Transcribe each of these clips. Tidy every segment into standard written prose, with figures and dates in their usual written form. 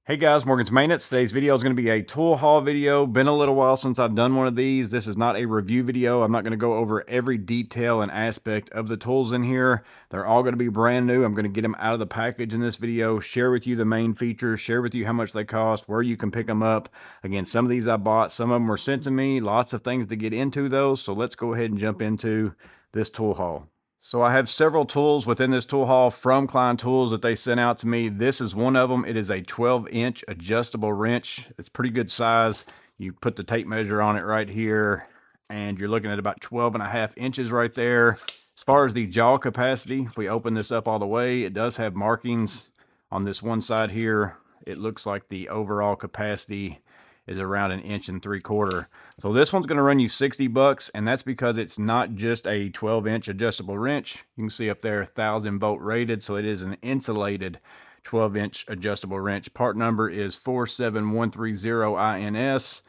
Hey guys, Morgan's Maintenance. Today's video is going to be a tool haul video. Been a little while since I've done one of these. This is not a review video. I'm not going to go over every detail and aspect of the tools in here. They're all going to be brand new. I'm going to get them out of the package in this video, share with you the main features, share with you how much they cost, where you can pick them up. Again, some of these I bought, some of them were sent to me. Lots of things to get into those. So let's go ahead and jump into this tool haul. So I have several tools within this tool haul from Klein Tools that they sent out to me. This is one of them. It is a 12-inch adjustable wrench. It's pretty good size. You put the tape measure on it right here, and you're looking at about 12.5 inches right there. As far as the jaw capacity, if we open this up all the way, it does have markings on this one side here. It looks like the overall capacity is around 1.75 inches. So this one's going to run you $60, and that's because it's not just a 12-inch adjustable wrench. You can see up there 1,000 volt rated, so it is an insulated 12-inch adjustable wrench. Part number is 47130INS.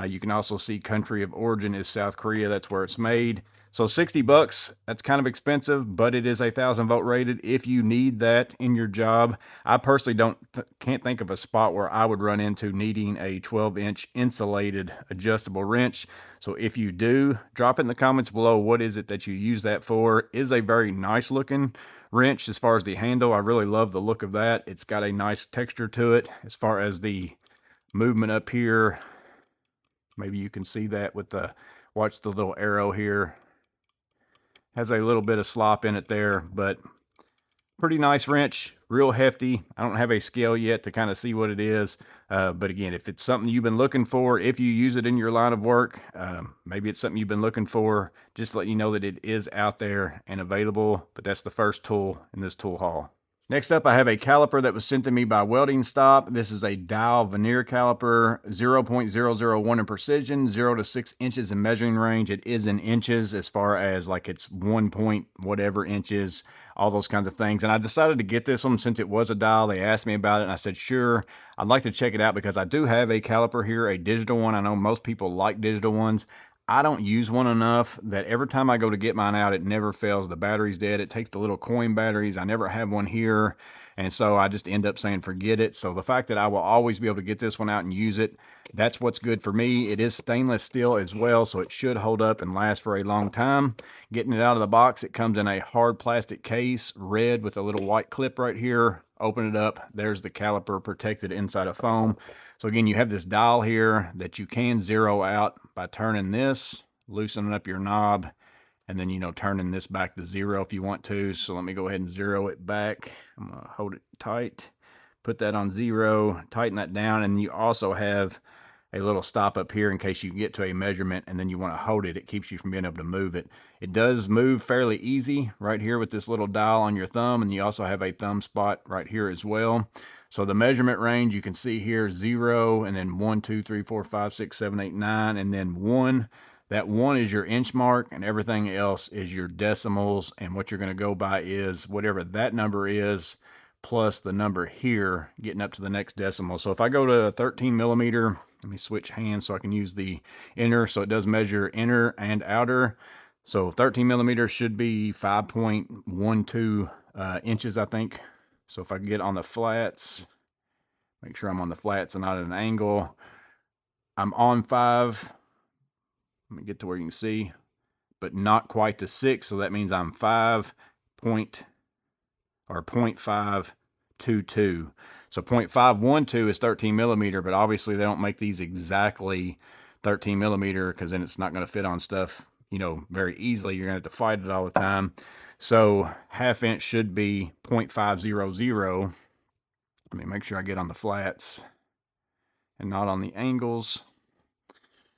You can also see country of origin is South Korea. That's where it's made. So $60, that's kind of expensive, but it is 1,000 volt rated if you need that in your job. I personally can't think of a spot where I would run into needing a 12-inch insulated adjustable wrench. So if you do, drop it in the comments below. What is it that you use that for? It is a very nice looking wrench as far as the handle. I really love the look of that. It's got a nice texture to it. As far as the movement up here, maybe you can see that with the, watch the little arrow here. Has a little bit of slop in it there, but pretty nice wrench, real hefty. I don't have a scale yet to kind of see what it is. But again, if it's something you've been looking for, if you use it in your line of work, maybe it's something you've been looking for, just let you know that it is out there and available. But that's the first tool in this tool haul. Next up, I have a caliper that was sent to me by WeldingStop. This is a dial vernier caliper, 0.001 in precision, 0 to 6 inches in measuring range. It is in inches as far as like it's 1 point whatever inches, all those kinds of things. And I decided to get this one since it was a dial. They asked me about it and I said, sure, I'd like to check it out because I do have a caliper here, a digital one. I know most people like digital ones. I don't use one enough that every time I go to get mine out, it never fails. The battery's dead. It takes the little coin batteries. I never have one here. And so I just end up saying, forget it. So the fact that I will always be able to get this one out and use it, that's what's good for me. It is stainless steel as well, so it should hold up and last for a long time. Getting it out of the box, it comes in a hard plastic case, red with a little white clip right here. Open it up. There's the caliper protected inside of foam. So again, you have this dial here that you can zero out by turning this, loosening up your knob, and then, you know, turning this back to 0 if you want to. So let me go ahead and zero it back. I'm going to hold it tight, put that on 0, tighten that down, and you also have a little stop up here in case you get to a measurement and then you want to hold it. It keeps you from being able to move it. It does move fairly easy right here with this little dial on your thumb, and you also have a thumb spot right here as well. So the measurement range you can see here, 0, and then 1, 2, 3, 4, 5, 6, 7, 8, 9, and then 1. That 1 is your inch mark, and everything else is your decimals. And what you're going to go by is whatever that number is plus the number here, getting up to the next decimal. So if I go to 13 millimeter, let me switch hands so I can use the inner. So it does measure inner and outer. So 13 millimeters should be 5.12 inches, I think. So if I get on the flats, make sure I'm on the flats and not at an angle. I'm on 5. Let me get to where you can see, but not quite to 6. So that means I'm 0.522. So 0.512 is 13 millimeter, but obviously they don't make these exactly 13 millimeter because then it's not going to fit on stuff, you know, very easily. You're going to have to fight it all the time. So ½ inch should be 0.500. Let me make sure I get on the flats and not on the angles.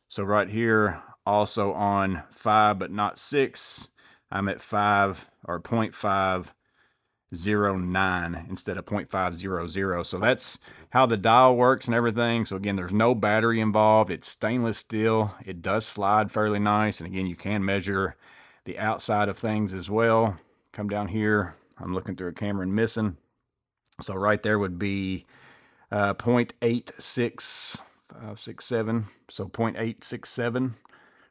So right here, also on 5 but not 6, I'm at 5 or 0.509 instead of 0.500. So that's how the dial works and everything. So again, there's no battery involved. It's stainless steel. It does slide fairly nice. And again, you can measure the outside of things as well. Come down here. I'm looking through a camera and missing. So right there would be 0.86567. So 0.867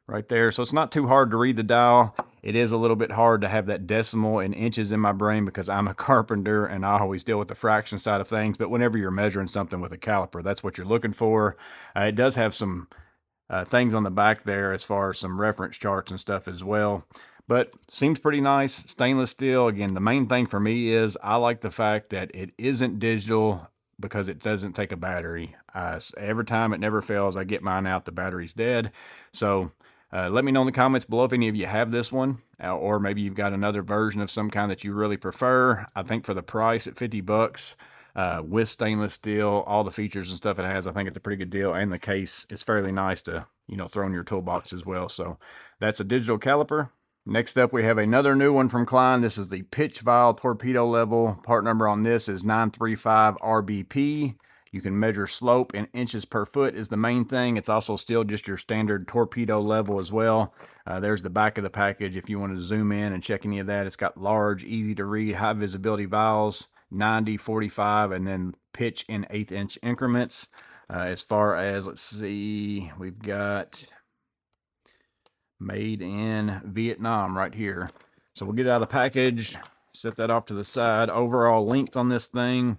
right there. So it's not too hard to read the dial. It is a little bit hard to have that decimal and inches in my brain because I'm a carpenter and I always deal with the fraction side of things. But whenever you're measuring something with a caliper, that's what you're looking for. It does have some things on the back there as far as some reference charts and stuff as well. But seems pretty nice. Stainless steel. Again, the main thing for me is I like the fact that it isn't digital because it doesn't take a battery. Every time, it never fails. I get mine out, the battery's dead. So let me know in the comments below if any of you have this one, or maybe you've got another version of some kind that you really prefer. I think for the price at 50 bucks, with stainless steel, all the features and stuff it has, I think it's a pretty good deal. And the case is fairly nice to, you know, throw in your toolbox as well. So that's a digital caliper. Next up, we have another new one from Klein. This is the pitch vial torpedo level. Part number on this is 935 RBP. You can measure slope in inches per foot is the main thing. It's also still just your standard torpedo level as well. There's the back of the package if you want to zoom in and check any of that. It's got large, easy to read, high visibility vials, 90, 45, and then pitch in 1/8 inch increments. As far as, let's see, we've got made in Vietnam right here. So we'll get it out of the package, set that off to the side. Overall length on this thing,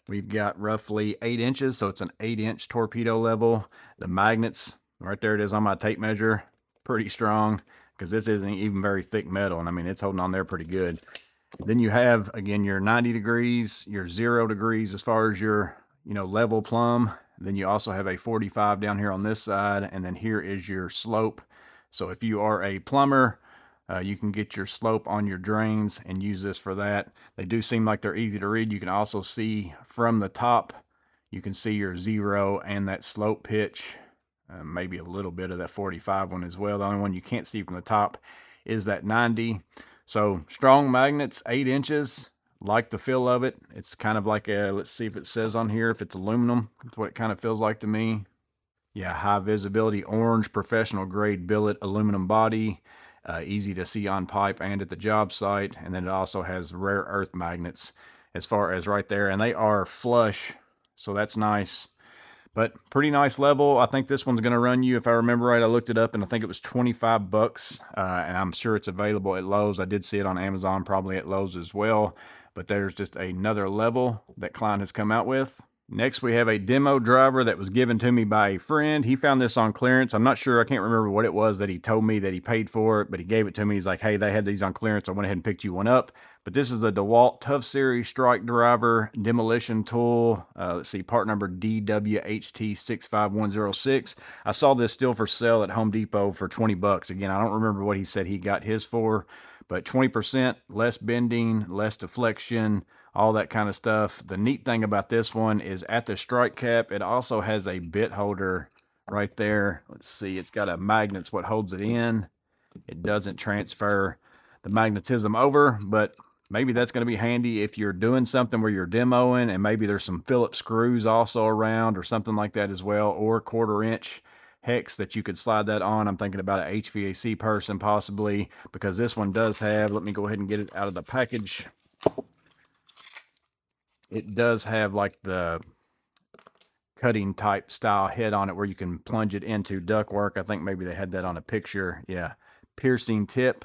we've got roughly 8 inches, so it's an 8-inch torpedo level. The magnets, right there it is on my tape measure, pretty strong, because this isn't even very thick metal, and I mean, it's holding on there pretty good. Then you have, again, your 90 degrees, your 0 degrees as far as your, you know, level plumb. Then you also have a 45 down here on this side, and then here is your slope. So if you are a plumber, you can get your slope on your drains and use this for that. They do seem like they're easy to read. You can also see from the top, you can see your 0 and that slope pitch, maybe a little bit of that 45 one as well. The only one you can't see from the top is that 90. So strong magnets, 8 inches. Like the feel of it. It's kind of like a, let's see if it says on here if it's aluminum. That's what it kind of feels like to me. Yeah, high visibility orange professional grade billet aluminum body. Easy to see on pipe and at the job site. And then it also has rare earth magnets as far as right there. And they are flush, so that's nice. But pretty nice level. I think this one's going to run you, if I remember right, I looked it up and I think it was 25 bucks. And I'm sure it's available at Lowe's. I did see it on Amazon, probably at Lowe's as well. But there's just another level that Klein has come out with. Next, we have a demo driver that was given to me by a friend. He found this on clearance. I'm not sure, I can't remember what it was that he told me that he paid for it, but he gave it to me. He's like, hey, they had these on clearance. I went ahead and picked you one up. But this is the Dewalt Tough Series Strike Driver Demolition Tool. Let's see, part number DWHT65106. I saw this still for sale at Home Depot for 20 bucks. Again, I don't remember what he said he got his for, but 20% less bending, less deflection, all that kind of stuff. The neat thing about this one is at the strike cap, it also has a bit holder right there. Let's see, it's got a magnet's what holds it in. It doesn't transfer the magnetism over, but maybe that's going to be handy if you're doing something where you're demoing and maybe there's some Phillips screws also around or something like that as well, or 1/4 inch hex that you could slide that on. I'm thinking about an HVAC person possibly, because this one does have, let me go ahead and get it out of the package. It does have like the cutting type style head on it where you can plunge it into ductwork. I think maybe they had that on a picture. Yeah, piercing tip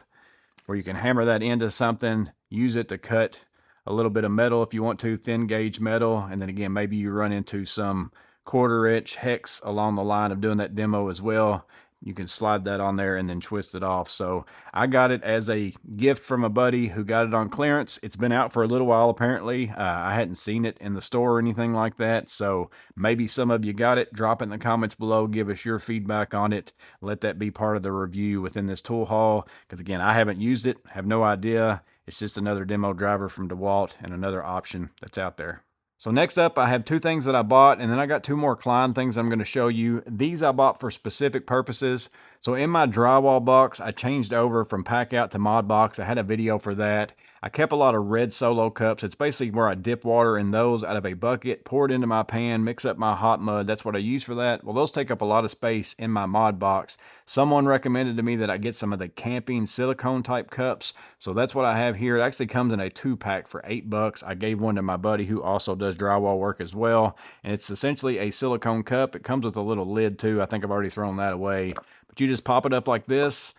where you can hammer that into something, use it to cut a little bit of metal if you want to, thin gauge metal. And then again, maybe you run into some 1/4 inch hex along the line of doing that demo as well. You can slide that on there and then twist it off. So I got it as a gift from a buddy who got it on clearance. It's been out for a little while apparently. I hadn't seen it in the store or anything like that. So maybe some of you got it. Drop it in the comments below. Give us your feedback on it. Let that be part of the review within this tool haul. Because again, I haven't used it. Have no idea. It's just another demo driver from Dewalt and another option that's out there. So next up, I have 2 things that I bought, and then I got 2 more Klein things I'm going to show you. These I bought for specific purposes. So in my drywall box, I changed over from pack out to mod box. I had a video for that. I kept a lot of red Solo cups. It's basically where I dip water in those out of a bucket, pour it into my pan, mix up my hot mud. That's what I use for that. Well, those take up a lot of space in my mod box. Someone recommended to me that I get some of the camping silicone type cups. So that's what I have here. It actually comes in a 2-pack for 8 bucks. I gave one to my buddy who also does drywall work as well. And it's essentially a silicone cup. It comes with a little lid too. I think I've already thrown that away. But you just pop it up like this.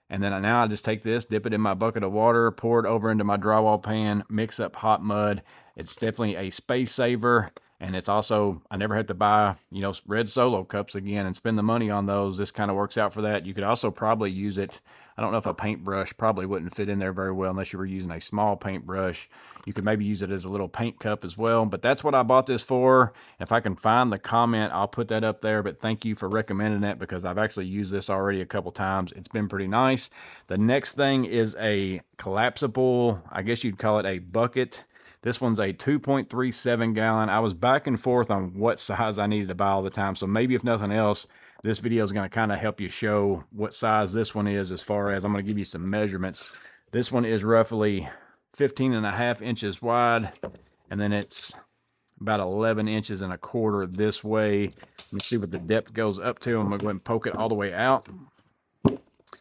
And then now I just take this, dip it in my bucket of water, pour it over into my drywall pan, mix up hot mud. It's definitely a space saver. And it's also, I never had to buy, you know, red Solo cups again and spend the money on those. This kind of works out for that. You could also probably use it. I don't know if a paintbrush probably wouldn't fit in there very well unless you were using a small paintbrush. You could maybe use it as a little paint cup as well. But that's what I bought this for. If I can find the comment, I'll put that up there. But thank you for recommending that, because I've actually used this already a couple times. It's been pretty nice. The next thing is a collapsible, I guess you'd call it a bucket. This one's a 2.37 gallon. I was back and forth on what size I needed to buy all the time. So maybe if nothing else, this video is going to kind of help you show what size this one is, as far as I'm going to give you some measurements. This one is roughly 15.5 inches wide, and then it's about 11 inches and a quarter this way. Let me see what the depth goes up to. I'm going to go ahead and poke it all the way out.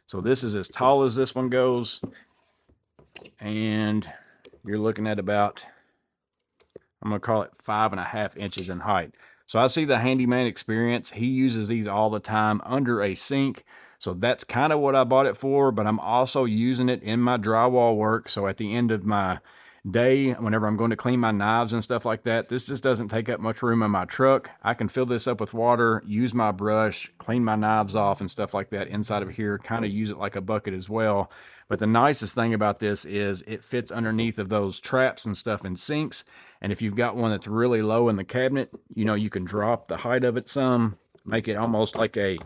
So this is as tall as this one goes, and you're looking at about, I'm going to call it 5.5 inches in height. So I see the Handyman Experience. He uses these all the time under a sink. So that's kind of what I bought it for, but I'm also using it in my drywall work. So at the end of my day, whenever I'm going to clean my knives and stuff like that, this just doesn't take up much room in my truck. I can fill this up with water, use my brush, clean my knives off and stuff like that inside of here, kind of use it like a bucket as well. But the nicest thing about this is it fits underneath of those traps and stuff in sinks. And if you've got one that's really low in the cabinet, you know, you can drop the height of it some, make it almost like a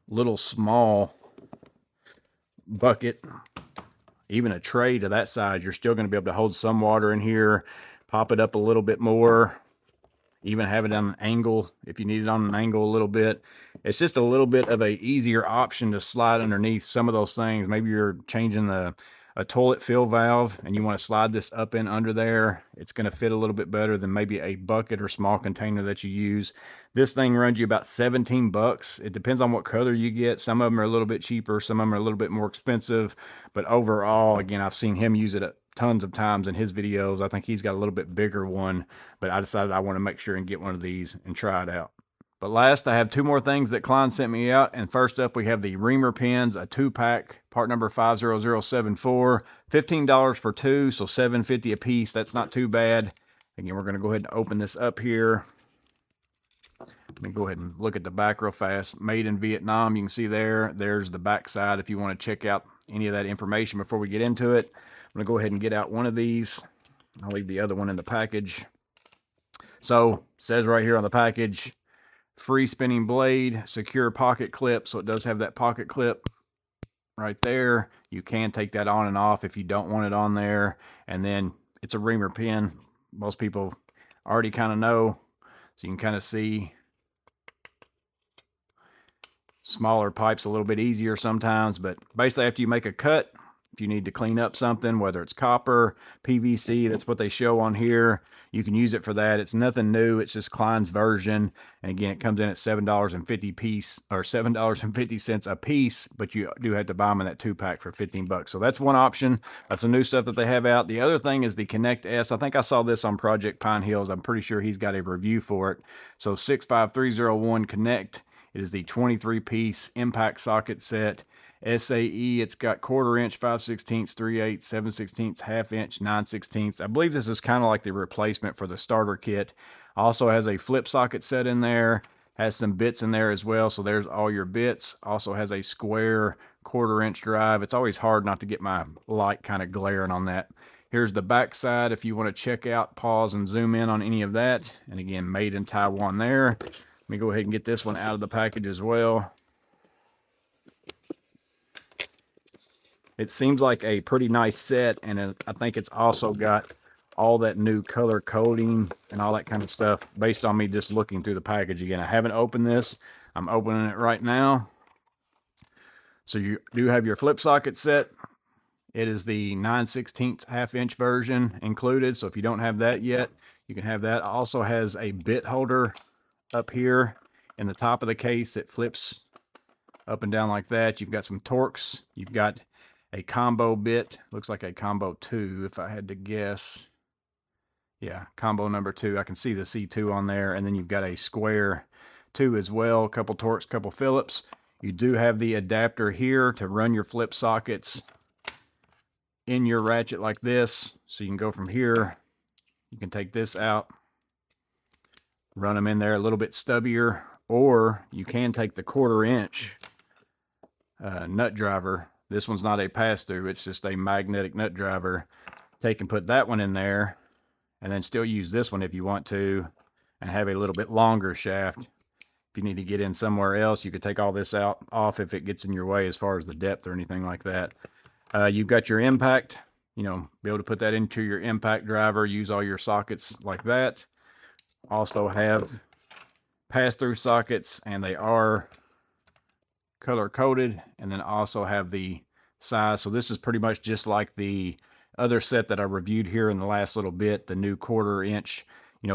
little small bucket. Even a tray to that size, you're still going to be able to hold some water in here, pop it up a little bit more, even have it on an angle if you need it on an angle a little bit. It's just a little bit of a easier option to slide underneath some of those things. Maybe you're changing a toilet fill valve and you want to slide this up in under there. It's going to fit a little bit better than maybe a bucket or small container that you use. This thing runs you about 17 bucks. It depends on what color you get. Some of them are a little bit cheaper, some of them are a little bit more expensive, but overall, again, I've seen him use it tons of times in his videos. I think he's got a little bit bigger one, but I decided I want to make sure and get one of these and try it out. But last, I have two more things that Klein sent me out. And first up, we have the reamer pins, a 2-pack, part number 50074, $15 for two, so $7.50 a piece. That's not too bad. Again, we're going to go ahead and open this up here. Let me go ahead and look at the back real fast. Made in Vietnam, you can see there's the back side if you want to check out any of that information before we get into it. I'm going to go ahead and get out one of these. I'll leave the other one in the package. So, it says right here on the package, free spinning blade, secure pocket clip. So it does have that pocket clip right there. You can take that on and off if you don't want it on there. And then it's a reamer pin. Most people already kind of know. So you can kind of see smaller pipes a little bit easier sometimes. But basically after you make a cut, if you need to clean up something, whether it's copper, PVC, that's what they show on here, you can use it for that. It's nothing new. It's just Klein's version. And again, it comes in at $7.50 piece, or $7.50 a piece, but you do have to buy them in that 2-pack for 15 bucks. So that's one option. That's the new stuff that they have out. The other thing is the Connect S. I think I saw this on Project Pine Hills. I'm pretty sure he's got a review for it. So 65301 Connect. It is the 23-piece impact socket set. SAE, it's got 1/4 inch, 5/16, 3/8, 7/16, 1/2 inch, 9/16. I believe this is kind of like the replacement for the starter kit. Also has a flip socket set in there, has some bits in there as well. So there's all your bits. Also has a square 1/4 inch drive. It's always hard not to get my light kind of glaring on that. Here's the back side if you want to check out, pause and zoom in on any of that. And again, made in Taiwan there. Let me go ahead and get this one out of the package as well. It seems like a pretty nice set, and I think it's also got all that new color coding and all that kind of stuff based on me just looking through the package. Again, I haven't opened this. I'm opening it right now. So you do have your flip socket set. It is the 9/16 1/2 inch version included. So if you don't have that yet, you can have that. It also has a bit holder up here in the top of the case. It flips up and down like that. You've got some Torx. You've got a combo bit. Looks like a combo 2 if I had to guess. Yeah, combo number 2. I can see the C2 on there. And then you've got a square 2 as well. A couple Torx, couple Phillips. You do have the adapter here to run your flip sockets in your ratchet like this. So you can go from here, you can take this out, run them in there a little bit stubbier, or you can take the 1/4 inch nut driver. This one's not a pass-through, it's just a magnetic nut driver. Take and put that one in there, and then still use this one if you want to, and have a little bit longer shaft. If you need to get in somewhere else, you could take all this off if it gets in your way as far as the depth or anything like that. You've got your impact, be able to put that into your impact driver, use all your sockets like that. Also have pass-through sockets, and they are color coded, and then also have the size. So this is pretty much just like the other set that I reviewed here in the last little bit, the new 1/4 inch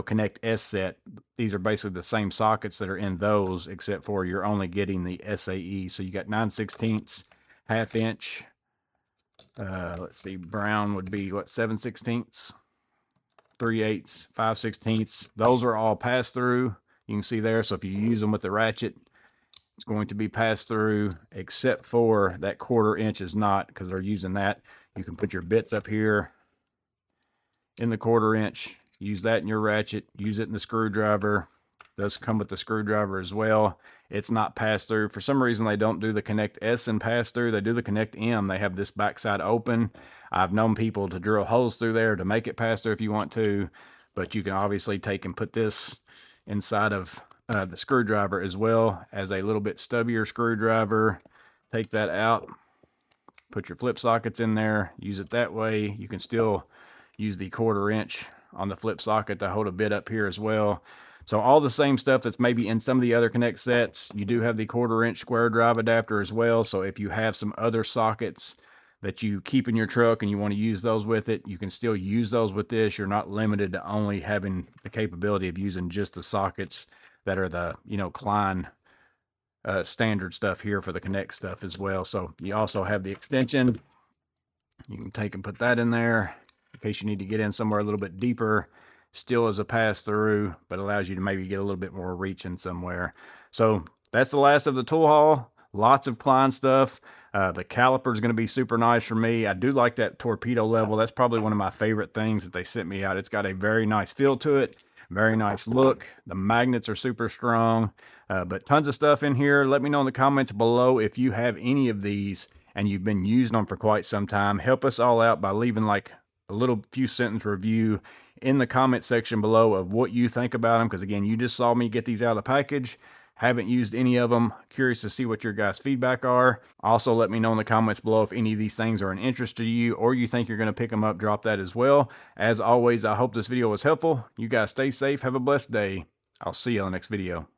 Connect S set. These are basically the same sockets that are in those, except for you're only getting the SAE. So you got 9/16, 1/2 inch. Let's see, brown would be what, 7/16, 3/8, 5/16. Those are all pass through. You can see there. So if you use them with the ratchet, it's going to be passed through, except for that 1/4 inch is not, because they're using that. You can put your bits up here in the 1/4 inch, use that in your ratchet, use it in the screwdriver. It does come with the screwdriver as well. It's not passed through. For some reason, they don't do the Connect S and pass through. They do the Connect M. They have this backside open. I've known people to drill holes through there to make it pass through if you want to, but you can obviously take and put this inside of the screwdriver as well as a little bit stubbier screwdriver. Take that out, put your flip sockets in there, use it that way. You can still use the 1/4 inch on the flip socket to hold a bit up here as well. So all the same stuff that's maybe in some of the other Connect sets. You do have the 1/4 inch square drive adapter as well. So if you have some other sockets that you keep in your truck and you want to use those with it, you can still use those with this. You're not limited to only having the capability of using just the sockets that are the Klein standard stuff here for the Connect stuff as well. So you also have the extension. You can take and put that in there in case you need to get in somewhere a little bit deeper. Still as a pass through, but allows you to maybe get a little bit more reach in somewhere. So that's the last of the tool haul. Lots of Klein stuff. The caliper is going to be super nice for me. I do like that torpedo level. That's probably one of my favorite things that they sent me out. It's got a very nice feel to it. Very nice look. The magnets are super strong, but tons of stuff in here. Let me know in the comments below if you have any of these and you've been using them for quite some time. Help us all out by leaving like a little few sentence review in the comment section below of what you think about them. Because again, you just saw me get these out of the package. Haven't used any of them. Curious to see what your guys' feedback are. Also, let me know in the comments below if any of these things are an interest to you or you think you're going to pick them up. Drop that as well. As always, I hope this video was helpful. You guys stay safe. Have a blessed day. I'll see you on the next video.